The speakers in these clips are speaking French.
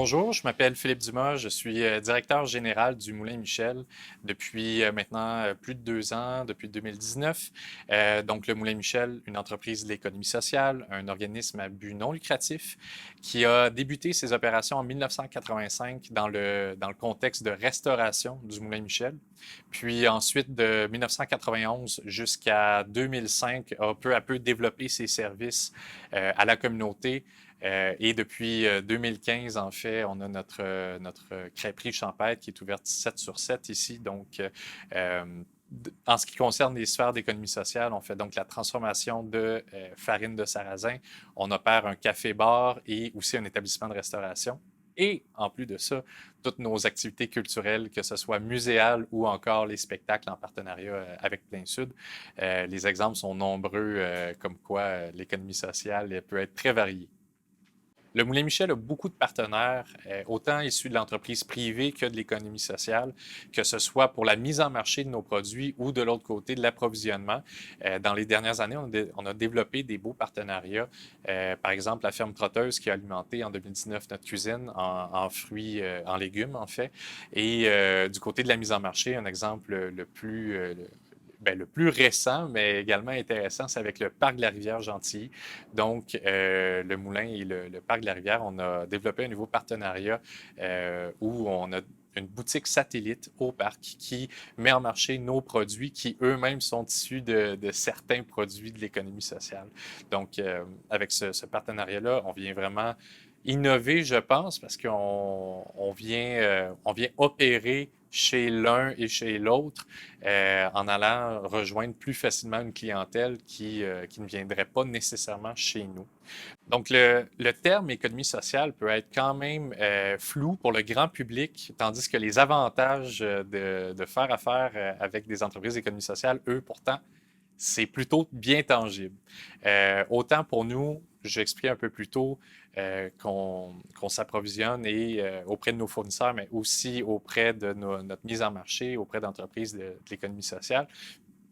Bonjour, je m'appelle Philippe Dumas, je suis directeur général du Moulin Michel depuis maintenant plus de 2 ans, depuis 2019. Donc le Moulin Michel, une entreprise de l'économie sociale, un organisme à but non lucratif qui a débuté ses opérations en 1985 dans le contexte de restauration du Moulin Michel. Puis ensuite, de 1991 jusqu'à 2005, a peu à peu développé ses services à la communauté et depuis 2015, en fait, on a notre crêperie champêtre qui est ouverte 7 sur 7 ici. Donc, en ce qui concerne les sphères d'économie sociale, on fait donc la transformation de farine de sarrasin. On opère un café-bar et aussi un établissement de restauration. Et en plus de ça, toutes nos activités culturelles, que ce soit muséales ou encore les spectacles en partenariat avec Plein Sud. Les exemples sont nombreux, comme quoi l'économie sociale peut être très variée. Le Moulin Michel a beaucoup de partenaires, autant issus de l'entreprise privée que de l'économie sociale, que ce soit pour la mise en marché de nos produits ou de l'autre côté de l'approvisionnement. Dans les dernières années, on a développé des beaux partenariats. Par exemple, la ferme Trotteuse qui a alimenté en 2019 notre cuisine en fruits, en légumes en fait. Et du côté de la mise en marché, un exemple le plus récent, mais également intéressant, c'est avec le parc de la rivière Gentilly. Donc, le Moulin et le parc de la rivière, on a développé un nouveau partenariat où on a une boutique satellite au parc qui met en marché nos produits qui eux-mêmes sont issus de certains produits de l'économie sociale. Donc, avec ce partenariat-là, on vient vraiment innover, je pense, parce on vient opérer chez l'un et chez l'autre en allant rejoindre plus facilement une clientèle qui ne viendrait pas nécessairement chez nous. Donc, le terme économie sociale peut être quand même flou pour le grand public, tandis que les avantages de faire affaire avec des entreprises d'économie sociale, eux, pourtant, c'est plutôt bien tangible. Autant pour nous, j'ai expliqué un peu plus tôt qu'on s'approvisionne auprès de nos fournisseurs, mais aussi auprès de notre mise en marché, auprès d'entreprises de l'économie sociale.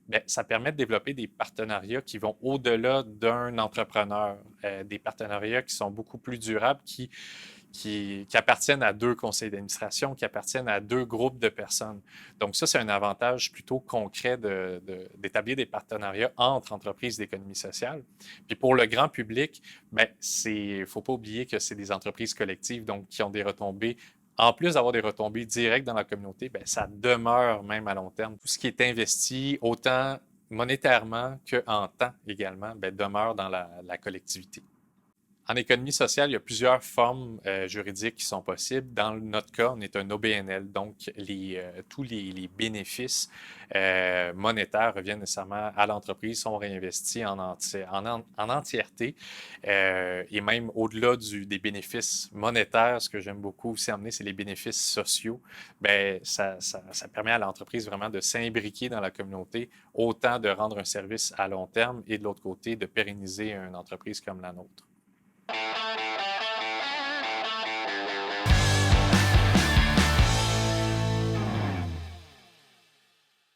Bien, ça permet de développer des partenariats qui vont au-delà d'un entrepreneur, des partenariats qui sont beaucoup plus durables, qui appartiennent à deux conseils d'administration, qui appartiennent à deux groupes de personnes. Donc ça, c'est un avantage plutôt concret d'établir des partenariats entre entreprises d'économie sociale. Puis pour le grand public, ben, faut pas oublier que c'est des entreprises collectives, donc qui ont des retombées. En plus d'avoir des retombées directes dans la communauté, ben, ça demeure même à long terme. Tout ce qui est investi, autant monétairement qu'en temps également, ben, demeure dans la collectivité. En économie sociale, il y a plusieurs formes juridiques qui sont possibles. Dans notre cas, on est un OBNL, donc tous les bénéfices monétaires reviennent nécessairement à l'entreprise, sont réinvestis en entièreté. Et même au-delà des bénéfices monétaires, ce que j'aime beaucoup aussi amener, c'est les bénéfices sociaux. Ben, ça permet à l'entreprise vraiment de s'imbriquer dans la communauté, autant de rendre un service à long terme et de l'autre côté, de pérenniser une entreprise comme la nôtre.